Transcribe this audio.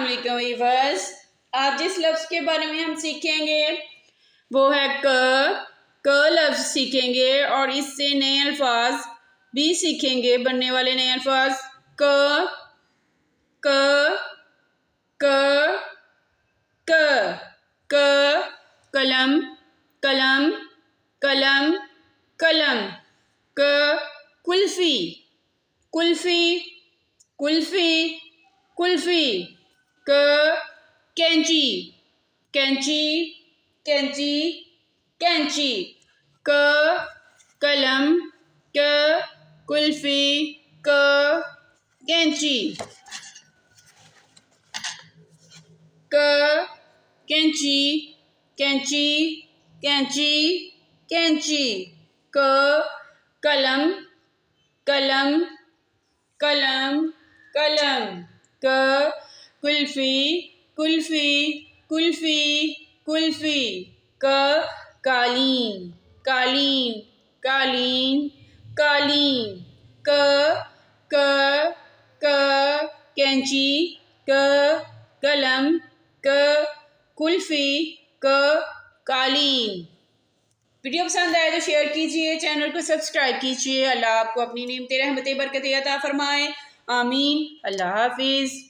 अस्सलाम वीवर्स। आज जिस लफ्ज़ के बारे में हम सीखेंगे वो है क लफ्ज़ सीखेंगे और इससे नए अल्फाज भी सीखेंगे। बनने वाले नए अल्फाज क क क क क कलम कलम कलम कलम। क कुल्फ़ी कुल्फ़ी कुल्फ़ी कुल्फ़ी। क कैंची कैंची कैंची कैंची। क कलम क कुल्फ़ी क कैंची। क कैंची कैंची कैंची कैंची। क कलम कलम कलम कलम। क कुल्फ़ी कुल्फ़ी कुल्फ़ी कुल्फ़ी। क कालीन कालीन कालीन कालीन। क कैंची क कलम क कुल्फ़ी क कालीन। वीडियो पसंद आए तो शेयर कीजिए, चैनल को सब्सक्राइब कीजिए। अल्लाह आपको अपनी नेमतें रहमतें बरकतें अता फरमाए। आमीन। अल्लाह हाफिज़।